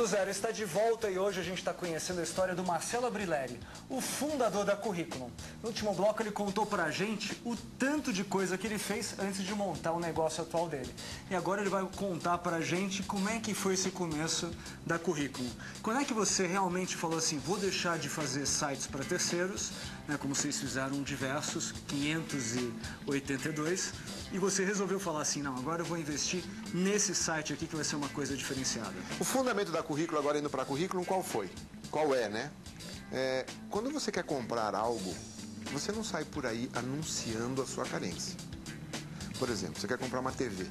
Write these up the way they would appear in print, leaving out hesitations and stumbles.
Zero está de volta e hoje a gente está conhecendo a história do Marcelo Abrileri, o fundador da Curriculum. No último bloco ele contou pra gente o tanto de coisa que ele fez antes de montar o negócio atual dele. E agora ele vai contar pra gente como é que foi esse começo da Curriculum. Quando é que você realmente falou assim, vou deixar de fazer sites para terceiros, né, como vocês fizeram diversos, 582, e você resolveu falar assim, não, agora eu vou investir nesse site aqui que vai ser uma coisa diferenciada. O fundamento da Curriculum, agora indo para a Curriculum, qual foi? Qual é, né? Quando você quer comprar algo, você não sai por aí anunciando a sua carência. Por exemplo, você quer comprar uma TV.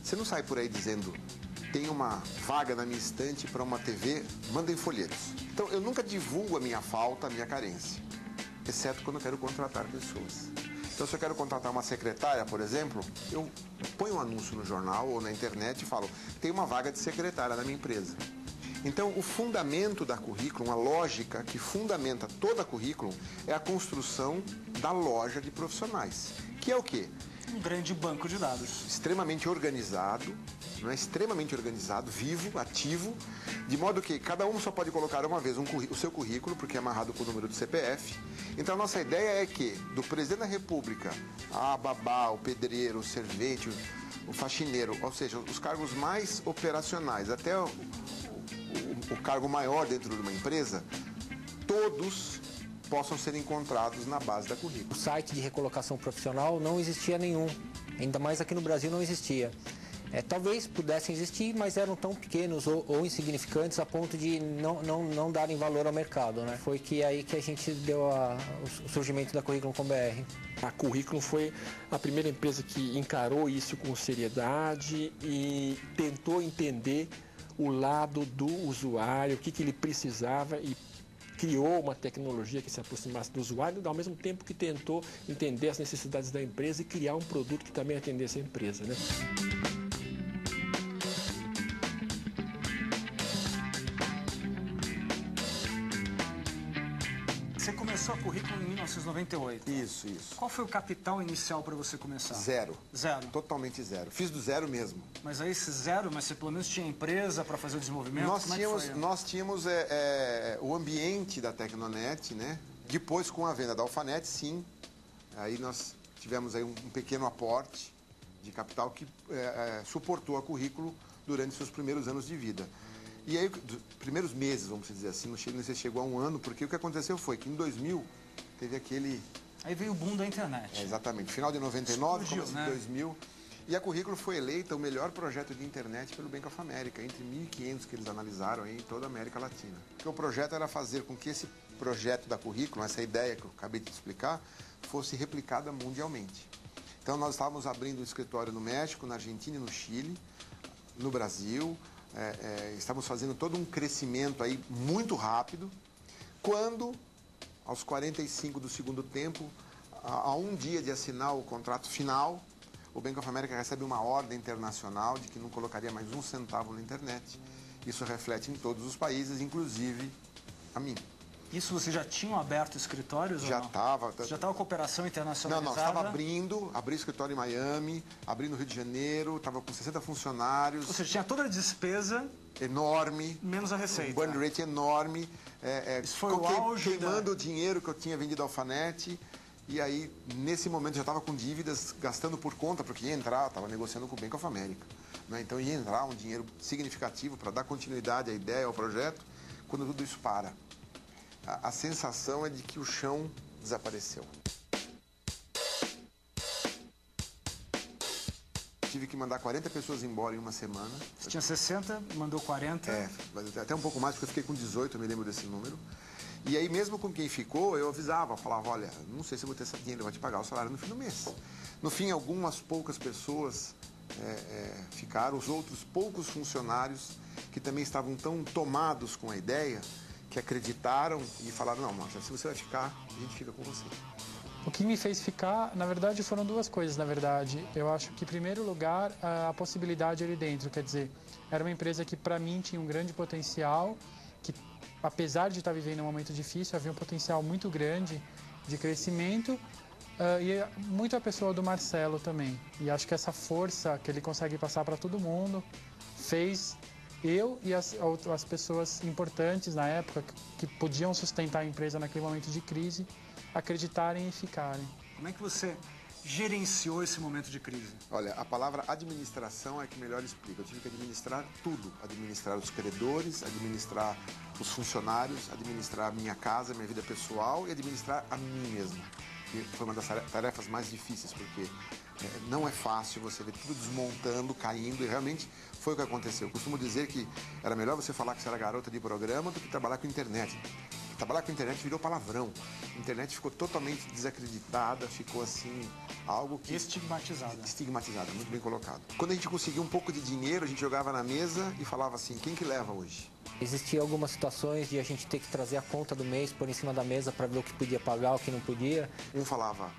Você não sai por aí dizendo, tem uma vaga na minha estante para uma TV, mandem folhetos. Então, eu nunca divulgo a minha falta, a minha carência, exceto quando eu quero contratar pessoas. Então, se eu quero contratar uma secretária, por exemplo, eu ponho um anúncio no jornal ou na internet e falo, tem uma vaga de secretária na minha empresa. Então, o fundamento da Curriculum, a lógica que fundamenta toda a Curriculum é a construção da loja de profissionais, que é o quê? Um grande banco de dados. Extremamente organizado, não é? Extremamente organizado, vivo, ativo, de modo que cada um só pode colocar uma vez o seu currículo, porque é amarrado com o número do CPF. Então a nossa ideia é que, do presidente da República, a babá, o pedreiro, o servente, o faxineiro, ou seja, os cargos mais operacionais, até o cargo maior dentro de uma empresa, todos possam ser encontrados na base da Curriculum. O site de recolocação profissional não existia nenhum, ainda mais aqui no Brasil não existia. Talvez pudessem existir, mas eram tão pequenos ou insignificantes a ponto de não darem valor ao mercado, né? Foi aí que a gente deu o surgimento da Curriculum.br. A Curriculum foi a primeira empresa que encarou isso com seriedade e tentou entender o lado do usuário, o que ele precisava e criou uma tecnologia que se aproximasse do usuário, ao mesmo tempo que tentou entender as necessidades da empresa e criar um produto que também atendesse a empresa, né? Você começou a Curriculum em 1998. Isso. Qual foi o capital inicial para você começar? Zero. Zero? Totalmente zero. Fiz do zero mesmo. Mas aí esse zero, mas você pelo menos tinha empresa para fazer o desenvolvimento? Nós tínhamos o ambiente da Tecnonet, né? Depois, com a venda da Alphanet, sim. Aí nós tivemos aí um pequeno aporte de capital que suportou a Curriculum durante seus primeiros anos de vida. E aí, primeiros meses, vamos dizer assim, não sei se chegou a um ano, porque o que aconteceu foi que em 2000 teve aquele... Aí veio o boom da internet. Exatamente, final de 99, explodiu, começo de 2000. E a Curriculum foi eleita o melhor projeto de internet pelo Bank of America, entre 1.500 que eles analisaram em toda a América Latina. Porque o projeto era fazer com que esse projeto da Curriculum, essa ideia que eu acabei de explicar, fosse replicada mundialmente. Então nós estávamos abrindo um escritório no México, na Argentina e no Chile, no Brasil. Estamos fazendo todo um crescimento aí muito rápido, quando, aos 45 do segundo tempo, a um dia de assinar o contrato final, o Bank of America recebe uma ordem internacional de que não colocaria mais um centavo na internet. Isso reflete em todos os países, inclusive a mim. Isso você já tinha aberto escritórios? Já estava. Já estava com operação internacionalizada? Não, estava abri escritório em Miami, abri no Rio de Janeiro, estava com 60 funcionários. Ou seja, tinha toda a despesa... Enorme. Menos a receita. Um burn rate enorme. Isso foi o auge queimando o dinheiro que eu tinha vendido ao Alphanet. E aí, nesse momento, já estava com dívidas, gastando por conta, porque ia entrar, estava negociando com o Bank of America. Né? Então, ia entrar um dinheiro significativo para dar continuidade à ideia, ao projeto, quando tudo isso para. A sensação é de que o chão desapareceu. Tive que mandar 40 pessoas embora em uma semana. Você tinha 60, mandou 40? Mas até um pouco mais, porque eu fiquei com 18, eu me lembro desse número. E aí, mesmo com quem ficou, eu avisava, falava, olha, não sei se eu vou ter esse dinheiro, eu vou te pagar o salário no fim do mês. No fim, algumas poucas pessoas ficaram, os outros poucos funcionários que também estavam tão tomados com a ideia, que acreditaram e falaram, não, Marcia, se você vai ficar, a gente fica com você. O que me fez ficar, na verdade, foram duas coisas, na verdade. Eu acho que, em primeiro lugar, a possibilidade ali dentro, quer dizer, era uma empresa que, para mim, tinha um grande potencial, que, apesar de estar vivendo um momento difícil, havia um potencial muito grande de crescimento, e muito a pessoa do Marcelo também. E acho que essa força que ele consegue passar para todo mundo fez eu e as pessoas importantes na época que podiam sustentar a empresa naquele momento de crise acreditarem e ficarem. Como é que você gerenciou esse momento de crise? Olha, a palavra administração é que melhor explica. Eu tive que administrar tudo. Administrar os credores, administrar os funcionários, administrar a minha casa, minha vida pessoal e administrar a mim mesmo. Que foi uma das tarefas mais difíceis, porque não é fácil você ver tudo desmontando, caindo, e realmente foi o que aconteceu. Eu costumo dizer que era melhor você falar que você era garota de programa do que trabalhar com internet. Trabalhar com internet virou palavrão. A internet ficou totalmente desacreditada, ficou assim, algo que... Estigmatizada. Estigmatizada, muito bem colocado. Quando a gente conseguia um pouco de dinheiro, a gente jogava na mesa e falava assim, quem que leva hoje? Existiam algumas situações de a gente ter que trazer a conta do mês por em cima da mesa para ver o que podia pagar, o que não podia. Um falava,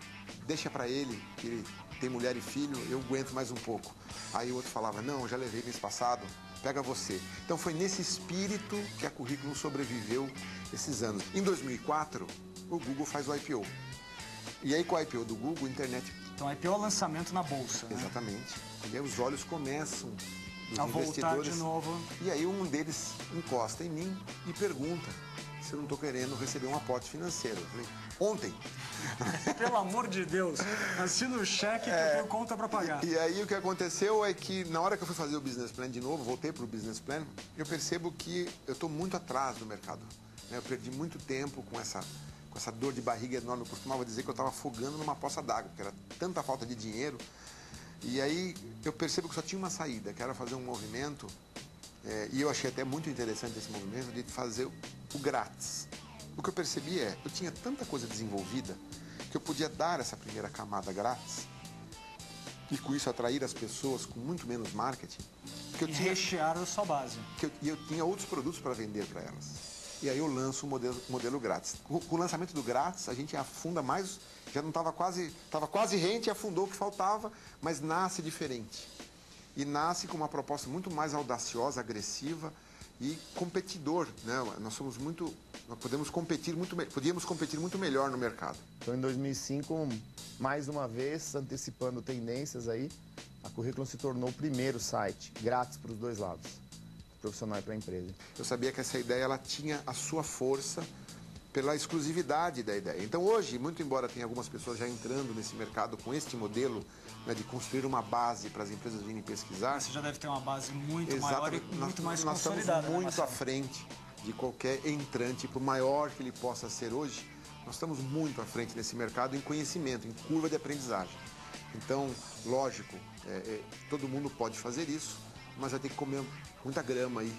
deixa pra ele, que ele tem mulher e filho, eu aguento mais um pouco. Aí o outro falava, não, eu já levei mês passado, pega você. Então foi nesse espírito que a Currículo sobreviveu esses anos. Em 2004, o Google faz o IPO. E aí com o IPO do Google, a internet... Então, IPO é o lançamento na bolsa, né? Exatamente. E aí os olhos começam dos A voltar investidores. de novo. E aí um deles encosta em mim e pergunta se eu não estou querendo receber um aporte financeiro. Eu falei, ontem. Pelo amor de Deus, assina o cheque que eu tenho conta para pagar. E aí o que aconteceu é que na hora que eu fui fazer o business plan de novo, voltei para o business plan, eu percebo que eu estou muito atrás do mercado. Eu perdi muito tempo com essa dor de barriga enorme. Eu costumava dizer que eu estava afogando numa poça d'água, porque era tanta falta de dinheiro. E aí eu percebo que só tinha uma saída, que era fazer um movimento, e eu achei até muito interessante esse movimento, de fazer o grátis. O que eu percebi eu tinha tanta coisa desenvolvida, que eu podia dar essa primeira camada grátis, e com isso atrair as pessoas com muito menos marketing, que eu tinha... rechear a sua base. E eu tinha outros produtos para vender para elas. E aí eu lanço o modelo grátis. Com o lançamento do grátis, a gente afunda mais, já não estava quase rente, afundou o que faltava, mas nasce diferente. E nasce com uma proposta muito mais audaciosa, agressiva e competidor, né? Nós podíamos competir muito melhor no mercado. Então, em 2005, mais uma vez, antecipando tendências aí, a Currículo se tornou o primeiro site grátis para os dois lados, profissional e para a empresa. Eu sabia que essa ideia ela tinha a sua força pela exclusividade da ideia. Então hoje, muito embora tenha algumas pessoas já entrando nesse mercado com este modelo, né, de construir uma base para as empresas virem pesquisar... Você já deve ter uma base muito maior e muito mais consolidada. Nós estamos muito à frente de qualquer entrante, por maior que ele possa ser hoje, nós estamos muito à frente nesse mercado em conhecimento, em curva de aprendizagem. Então, lógico, todo mundo pode fazer isso, mas vai ter que comer muita grama aí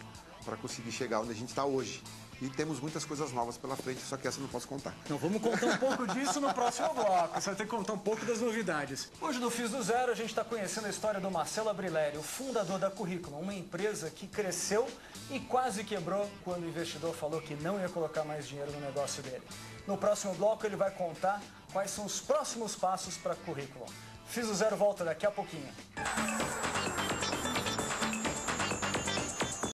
para conseguir chegar onde a gente está hoje. E temos muitas coisas novas pela frente, só que essa eu não posso contar. Então vamos contar um pouco disso no próximo bloco. Você vai ter que contar um pouco das novidades. Hoje no Fiz do Zero a gente está conhecendo a história do Marcelo Abrileri, o fundador da Currículo, uma empresa que cresceu e quase quebrou quando o investidor falou que não ia colocar mais dinheiro no negócio dele. No próximo bloco ele vai contar quais são os próximos passos para a Currículo. Fiz do Zero volta daqui a pouquinho.